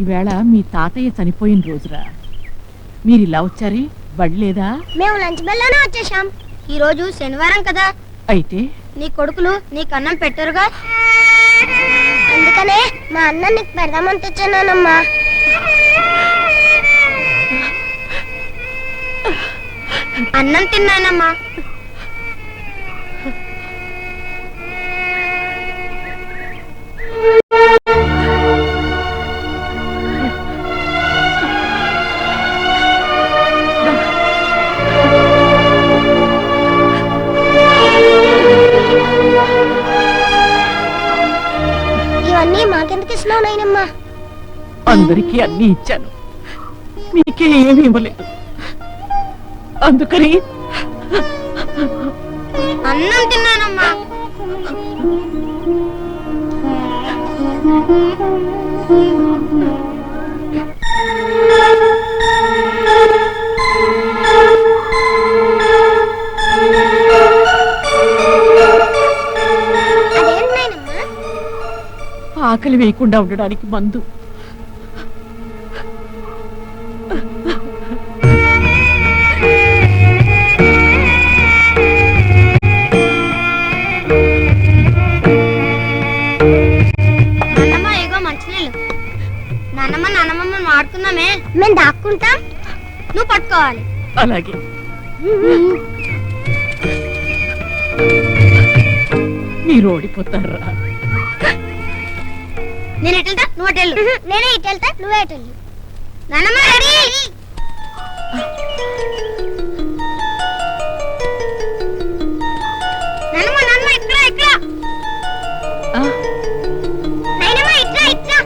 ఈవేళ మీ తాతయ్య చనిపోయిన రోజురా. మీరు ఇలా వచ్చారే, బడి లేదా? మేము లంచ్ బెల్లోనే వచ్చేసాం. ఈ రోజు శనివారం కదా. అయితే నీ కొడుకులు నీకు అన్నం పెట్టరుగా, అందుకనే మా అన్న నీకు పెడదామని తెచ్చానమ్మా. అన్నం తిన్నానమ్మా. ఇవన్నీ మాకెందుకు ఇస్తున్నావు నాయనమ్మా? అందరికీ అన్ని ఇచ్చాను, మీకే ఏమీ ఇవ్వలేదు. అందుకని అన్నం తిన్నానమ్మా. ఆకలి వేయకుండా ఉండడానికి మందు. ఆడుకుందామే. మేము దాక్కుంటాం, నువ్వు పట్టుకోవాలి. అలాగే. మీరు ఓడిపోతారా? నేను ఎటు వెళ్తా, నువ్వు అటు వెళ్ళు. నేనే ఇటు వెళ్తా, నువ్వే అటు వెళ్ళు. నాన్నమ్మ రెడీ. నాన్నమ్మ నాన్నమ్మ ఇక్కడ ఇక్కడ. నాన్నమ్మ ఇట్లా ఇట్లా.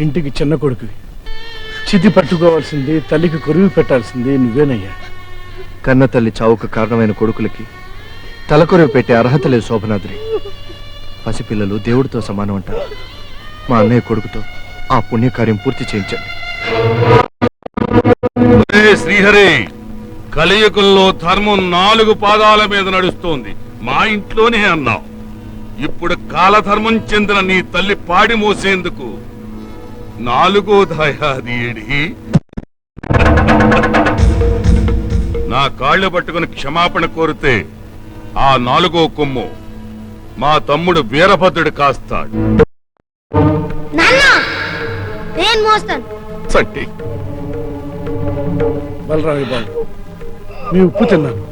ఇంటికి చిన్న కొడుకువి, చితి పట్టుకోవాల్సింది, తల్లికి కొరువు పెట్టాల్సింది నువ్వేనయ్యా. కన్న తల్లి చావుకు కారణమైన కొడుకులకి తలకొరువు పెట్టే అర్హత లేదు శోభనాద్రి. పసిపిల్లలు దేవుడితో సమానం అంటారు. మా అన్నయ్య కొడుకుతో ఆ పుణ్యకార్యం పూర్తి చేయించండి. శ్రీహరి, కలియుగంలో ధర్మం 4 పాదాల మీద నడుస్తోంది. మా ఇంట్లోనే అన్నావు. ఇప్పుడు కాలధర్మం చెందిన నీ తల్లి పాడి మోసేందుకు 4వ దాయాది ఏడి. నా కాళ్ళు పట్టుకుని క్షమాపణ కోరితే ఆ 4వ కొమ్ము మా తమ్ముడు వీరభద్రుడు కాస్తాడు. బలరావి బాబు, మీ ఉప్పు తిన్నాను.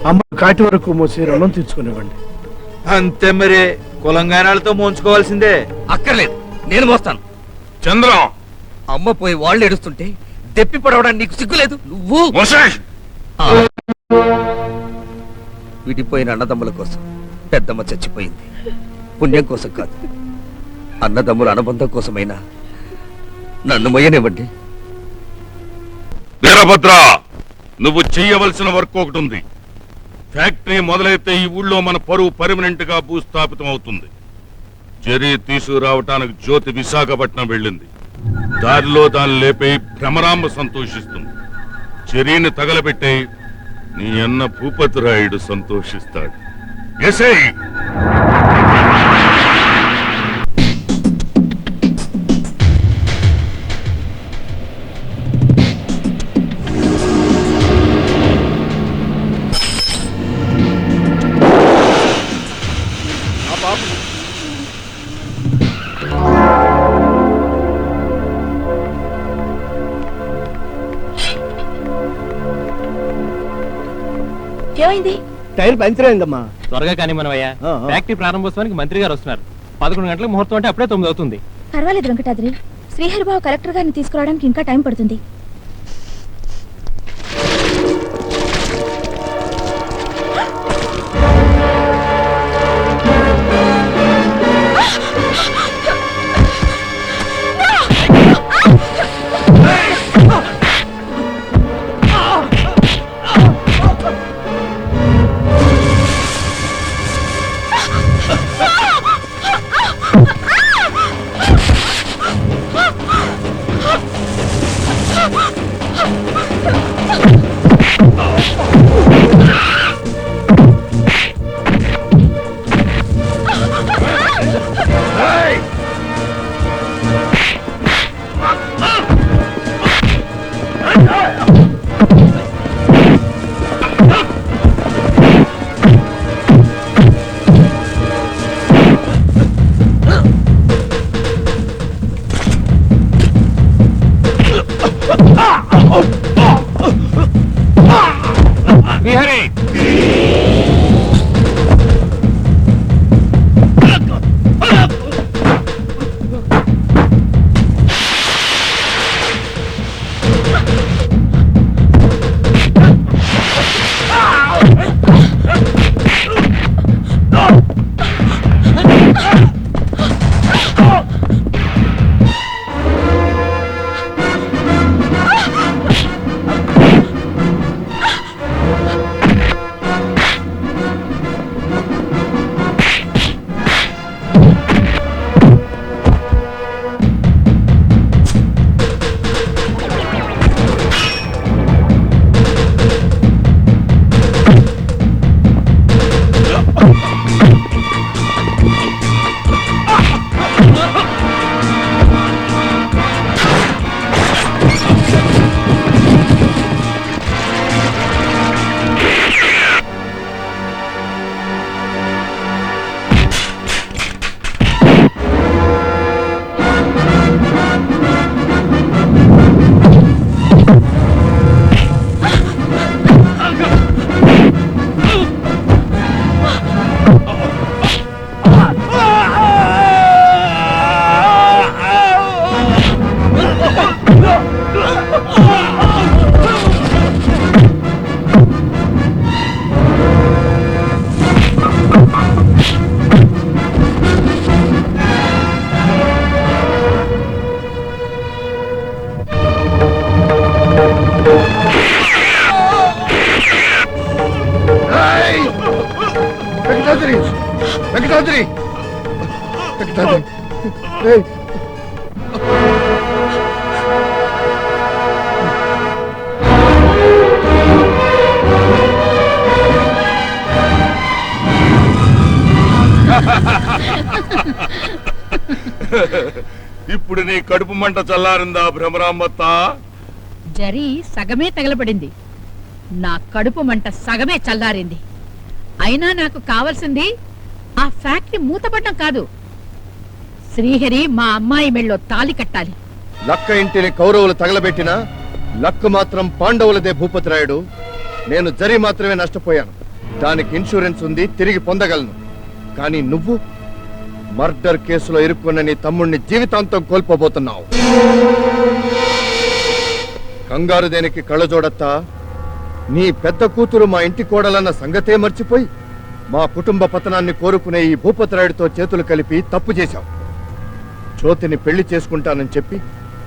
అమ్మ కాటి వరకు మోసి రుణం తీర్చుకునివ్వండి. అంతే మరే, కులంగానాలతో మోంచుకోవాల్సిందే. అక్కర్లేదు, నేను మోస్తాను. చంద్రం, అమ్మ పోయి వాళ్ళు ఏడుస్తుంటే దెప్పి పడవడానికి నీకు సిగ్గులేదు? నువ్వు విడిపోయిన అన్నదమ్ముల కోసం పెద్దమ్మ చచ్చిపోయింది. పుణ్యం కోసం కాదు, అన్నదమ్ముల అనుబంధం కోసమైనా నన్ను మొయ్యనివ్వండి. వీరభద్ర, నువ్వు చెయ్యవలసిన వర్క్ ఒకటి ఉంది. ఫ్యాక్టరీ మొదలైతే ఈ ఊళ్ళో మన పరువు పర్మనెంట్ గా భూస్థాపితం అవుతుంది. జరీ తీసుకురావటానికి జ్యోతి విశాఖపట్నం వెళ్ళింది. దారిలో దాన్ని లేపై భ్రమరాంబ సంతోషిస్తుంది. చెరీని తగలబెట్టే నీ అన్న భూపతిరాయుడు సంతోషిస్తాడు. ఎసై ఏమైంది? టైర్ పంచర్ అయిందమ్మా. త్వరగా కానీ మనవయ్యా, ఫ్యాక్టరీ ప్రారంభోత్సవానికి మంత్రి గారు వస్తున్నారు. 11 గంటలకు ముహూర్తం అంటే అప్పుడే 9 అవుతుంది. పర్వాలేదు వెంకటాద్రి, శ్రీహరిబాబు కలెక్టర్ గారిని తీసుకురావడానికి ఇంకా టైం పడుతుంది. శ్రీహరి, వెంకటాద్రి, వెంకటాద్రి, వెంకటాద్రి. ఏయ్, ఇప్పుడు నీ కడుపు మంట చల్లారిందా భ్రమరాంబత్త? జరి సగమే తగలబడింది, నా కడుపు మంట సగమే చల్లారింది. అయినా నాకు కావాల్సింది ఆ ఫ్యాక్టరీ మూతపడడం కాదు, శ్రీహరి మా అమ్మాయి మెళ్ళో తాళి కట్టాలి. లక్క ఇంటిని కౌరవులు తగలబెట్టినా లక్కు మాత్రం పాండవులదే భూపతిరాయుడు. నేను జరి మాత్రమే నష్టపోయాను. దానికి ఇన్సూరెన్స్ ఉంది, తిరిగి పొందగలను. కానీ నువ్వు మర్డర్ కేసులో ఇరుక్కున్న నీ తమ్ముణ్ణి జీవితాంతం కోల్పోబోతున్నావు. కంగారు దేనికి కళ్ళజోడత్తా? నీ పెద్ద కూతురు మా ఇంటి కోడలన్న సంగతే మర్చిపోయి మా కుటుంబ పతనాన్ని కోరుకునే ఈ భూపతిరాయుడితో చేతులు కలిపి తప్పు చేశావు. జ్యోతిని పెళ్లి చేసుకుంటానని చెప్పి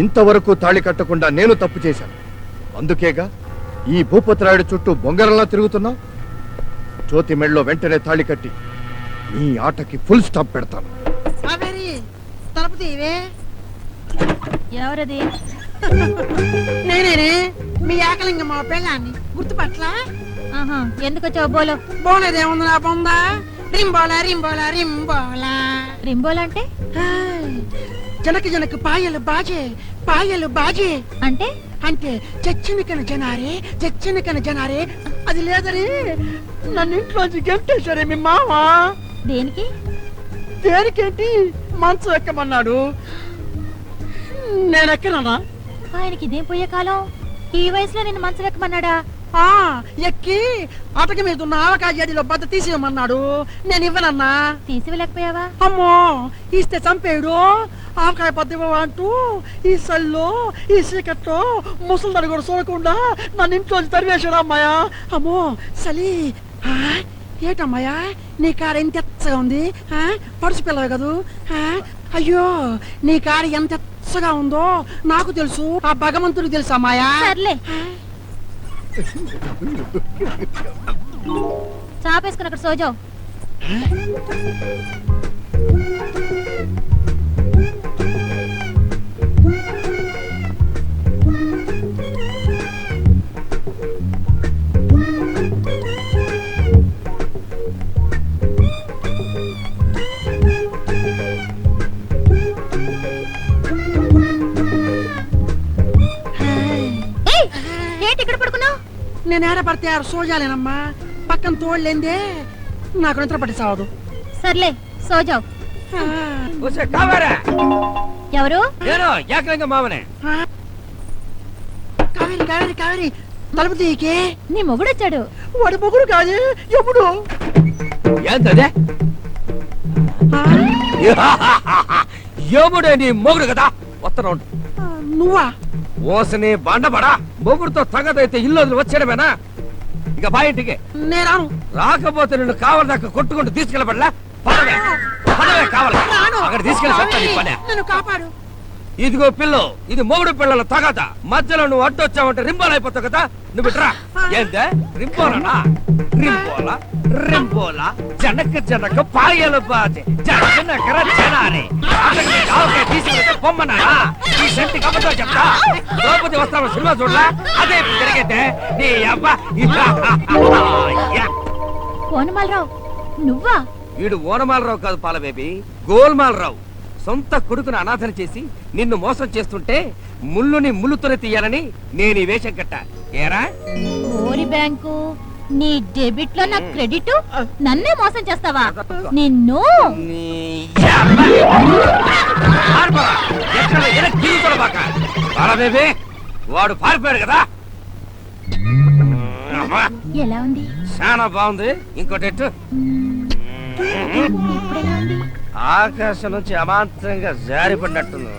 ఇంతవరకు తాళి కట్టకుండా నేను తప్పు చేశాను. అందుకేగా ఈ భూపతిరాయుడు చుట్టూ బొంగరంలా తిరుగుతున్నావు. జ్యోతి మెళ్ళలో వెంటనే తాళి కట్టి నీ ఆటకి ఫుల్ స్టాప్ పెడతాను. ఎవరది? నేనే మీ ఏకలింగ మా పెళ్ళాన్ని గుర్తుపట్ల. ఎందుకు వచ్చావు? బోలో. బోలేదేముంది నా బొందా? రింబోలా రింబోలా రింబోలా. రింబోలా అంటే? జనక జనక పాయలు బాజే, పాయలు బాజే అంటే అంటే చచ్చిన జనారే, చచ్చిన జనారే. అది లేదని నన్ను ఇంట్లోంచి గెంటేశారే మీ మామ. దేనికి? దేనికేంటి? మంచం ఎక్కమన్నాడు, నేను ఎక్కనా? ఆయనకి ఇదేం పోయే కాలం? ఈ వయసులో నేను మంచం ఎక్కమన్నాడా? ఎక్కి అటక మీద ఉన్న ఆవకాయ జడిలో బద్ద తీసేయమన్నాడు. నేను ఇవ్వనన్నా. తీసివలేకపోయావా? అమ్మో ఇస్తే చంపేడు. ఆవకాయ పద్ద ఇవ్వమంటూ ఈ సల్లో ఈ చీకట్లో ముసలిదాన్ని కూడా చూడకుండా నన్ను ఇంట్లోంచి తరివేశాడు అమ్మాయా. అమ్మో చలి. ఏటమ్మాయా నీ కారు ఎంత ఎచ్చగా ఉంది? పడుచు పిల్లవి కదూ. అయ్యో నీ కారు ఎంత ఎచ్చగా ఉందో నాకు తెలుసు, ఆ భగవంతుడికి తెలుసు అమ్మాయా. సర్లే, చాపేసుకుని అక్కడ సోజావు. ఏంటి ఇక్కడ పడుకున్నావు? నేను ఏడ పడితే ఆరు సోజాలేనమ్మా. పక్కన తోడలేందే నాకు నిద్ర పట్టి సావదు. సర్లే సోజావు. ఎవరు? మామనే. కావేరి కావేరి కావేరి తలుపు తీయకే. నీ మొగుడొచ్చాడు. వాడి మొగుడు కాదు ఎప్పుడు. ఏంటదే? ఏముడే నీ మొగుడు కదా. వస్తున్నాడు. నువ్వా? ఓసని బండబడా మొగుడుతో తగదైతే ఇల్లు వదిలి వచ్చాడమేనా? ఇక బాయింటికి నేను రాకపోతే నిన్ను కావాలి దాకా కొట్టుకుంటూ తీసుకెళ్ళబడలా. పదవే పదవే కావాలి అక్కడ తీసుకెళ్ళి. నేను కాపాడు. ఇదిగో పిల్లు, ఇది మొగుడు పిల్లల తగద. మధ్యలో నువ్వు అడ్డొచ్చావంటే రింబాలు అయిపోతావు కదా. నువ్వు ఇట్రా. ఏందే రింపోలనా? రింపోలా రింపోలా జనక జనక పాయలు బాజే జనకర జనారే తీసుకెళ్తే పొమ్మనా? ఈ శక్తి కబతో చెప్తా. ద్రౌపది వస్త్రాలు సినిమా చూడలా? అదే జరిగితే నీ అబ్బా. కోనమాలరావు నువ్వా? వీడు ఓనమాలరావు కాదు పాల బేబీ, గోల్మాలరావు. సొంత కొడుకును అనాథన చేసి నిన్ను మోసం చేస్తుంటే ముళ్ళుని ముళ్ళుతోనే తీయాలని నేను ఈ వేషం కట్ట. ఏరా ఓరి బ్యాంకు, నీ డెబిట్ లో నా క్రెడిట్, నన్నే మోసం చేస్తావా? నిన్ను వాడు పారిపోయాడు కదా. ఎలా ఉంది? చాలా బాగుంది. ఇంకోటి ఇప్పుడెలా ఉంది? ఆకాశం నుంచి అమాంతంగా జారిపడినట్టుంది.